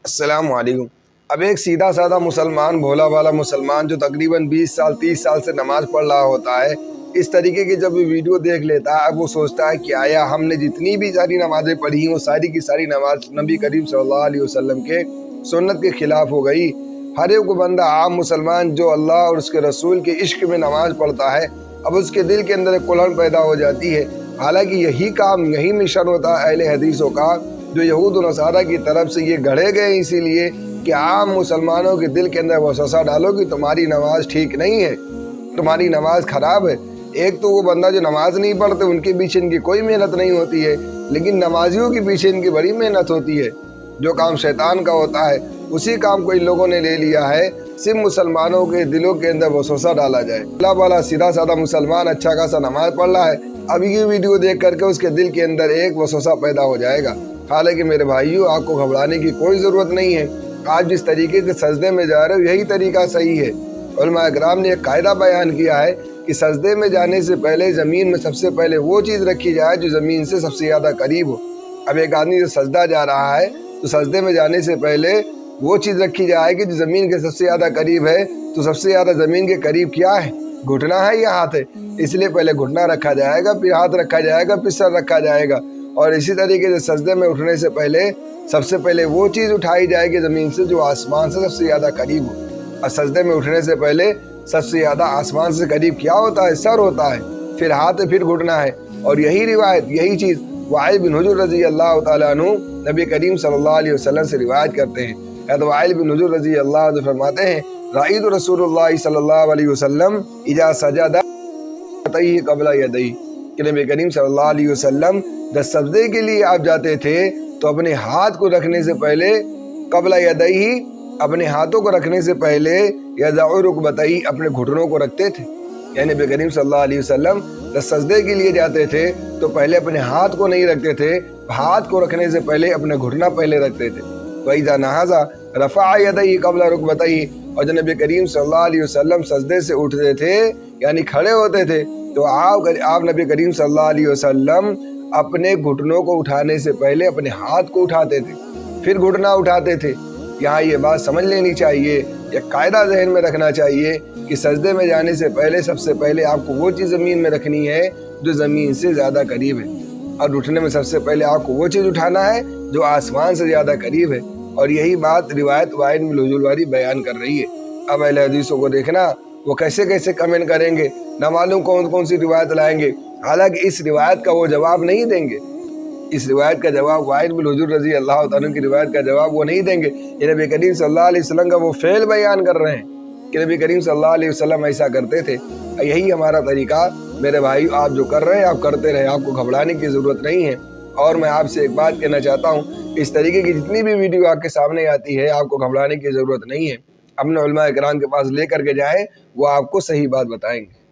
अस्सलाम वालेकुम। अब एक सीधा साधा मुसलमान, भोला भाला मुसलमान जो तकरीबन 20 साल 30 साल से नमाज़ पढ़ रहा होता है, इस तरीके की जब वीडियो देख लेता है, अब वो सोचता है कि आया हमने जितनी भी सारी नमाज़ें पढ़ी वो सारी की सारी नमाज नबी करीम सल्लल्लाहु अलैहि वसल्लम के सुन्नत के ख़िलाफ़ हो गई। हर एक बंदा आम मुसलमान जो अल्लाह और उसके रसूल के इश्क में नमाज़ पढ़ता है, अब उसके दिल के अंदर एक कुल्हड़ पैदा हो जाती है। हालांकि यही काम, यही मिशन होता है अहले हदीसों का, जो यहूद और नसारा की तरफ से ये गढ़े गए इसीलिए कि आम मुसलमानों के दिल के अंदर वसवसा डालो कि तुम्हारी नमाज ठीक नहीं है, तुम्हारी नमाज ख़राब है। एक तो वो बंदा जो नमाज नहीं पढ़ते उनके पीछे इनकी कोई मेहनत नहीं होती है, लेकिन नमाजियों के पीछे इनकी बड़ी मेहनत होती है। जो काम शैतान का होता है उसी काम को इन लोगों ने ले लिया है, सिर्फ मुसलमानों के दिलों के अंदर वसवसा डाला जाए। अल्लाह वाला सीधा साधा मुसलमान अच्छा खासा नमाज पढ़ रहा है, अब ये वीडियो देख करके उसके दिल के अंदर एक वसवसा पैदा हो जाएगा। हालांकि मेरे भाइयों, आपको घबराने की कोई ज़रूरत नहीं है। आप जिस तरीके से सजदे में जा रहे हो यही तरीका सही है। उलमा इकराम ने एक कायदा बयान किया है कि सजदे में जाने से पहले ज़मीन में सबसे पहले वो चीज़ रखी जाए जो ज़मीन से सबसे ज़्यादा करीब हो। अब एक आदमी जो सजदा जा रहा है तो सजदे में जाने से पहले वो चीज़ रखी जाए कि जो ज़मीन के सबसे ज़्यादा करीब है। तो सबसे ज़्यादा ज़मीन के करीब क्या है? घुटना है या हाथ है? इसलिए पहले घुटना रखा जाएगा, फिर हाथ रखा जाएगा, फिर सर रखा जाएगा। और इसी तरीके से सजदे में उठने से पहले सबसे पहले वो चीज़ उठाई जाएगी ज़मीन से जो आसमान से सबसे ज़्यादा करीब हो। और सजदे में उठने से पहले सबसे ज़्यादा आसमान से करीब क्या होता है? सर होता है, फिर हाथ है, फिर घुटना है। और यही रिवायत, यही चीज़ वाइल बिन हुजुर रज़ी अल्लाह तआला अन्हु नबी करीम सल्लल्लाहु अलैहि वसल्लम से रिवायत करते हैं। तो वाइल बिन हुजुर रज़ी अल्लाह अन्हु फरमाते हैं, राइतु रसूलुल्लाह सल्लल्लाहु अलैहि वसल्लम इजा सजदा तई क़ब्ला यदई, कि नबी करीम सल्लल्लाहु अलैहि वसल्लम जब सजदे के लिए आप जाते थे तो अपने हाथ को रखने से पहले क़ब्ला यदई, अपने हाथों को रखने से पहले यदउ रुकबतई, अपने घुटनों को रखते थे। यानी नबी करीम सल्लल्लाहु अलैहि वसल्लम जब सजदे के लिए जाते थे तो पहले अपने हाथ को नहीं रखते थे, हाथ को रखने से पहले अपने घुटना पहले रखते थे। वइज़ा नहज़ा रफ़अ यदई क़ब्ला रुकबतई, और जब नबी करीम सल्लल्लाहु अलैहि वसल्लम सजदे से उठते थे यानी खड़े होते थे तो आप नबी करीम सल्लल्लाहु अलैहि वसल्लम अपने घुटनों को उठाने से पहले अपने हाथ को उठाते थे, फिर घुटना उठाते थे। यहाँ ये बात समझ लेनी चाहिए, यह कायदा जहन में रखना चाहिए कि सजदे में जाने से पहले सबसे पहले आपको वो चीज़ ज़मीन में रखनी है जो ज़मीन से ज़्यादा करीब है, और उठने में सबसे पहले आपको वो चीज़ उठाना है जो आसमान से ज़्यादा करीब है। और यही बात रिवायत वाइल बिन हुजुर वाली बयान कर रही है। अब अहले हदीसों को देखना वो कैसे कैसे कमेंट करेंगे, न मालूम कौन कौन सी रिवायत लाएंगे। हालांकि इस रिवायत का वो जवाब नहीं देंगे, इस रिवायत का जवाब वाइल बिन हुजुर रज़ी अल्लाह तआला की रिवायत का जवाब वो नहीं देंगे। ये नबी करीम सल्लल्लाहु अलैहि वसल्लम का वो फ़ेल बयान कर रहे हैं कि नबी करीम सल्लल्लाहु अलैहि वसल्लम ऐसा करते थे। यही हमारा तरीका मेरे भाई, आप जो कर रहे हैं आप करते रहे, आपको घबराने की ज़रूरत नहीं है। और मैं आपसे एक बात कहना चाहता हूँ, इस तरीके की जितनी भी वीडियो आपके सामने आती है आपको घबराने की ज़रूरत नहीं है। अपने उलमा इकराम के पास ले करके जाएँ, वो आपको सही बात बताएंगे।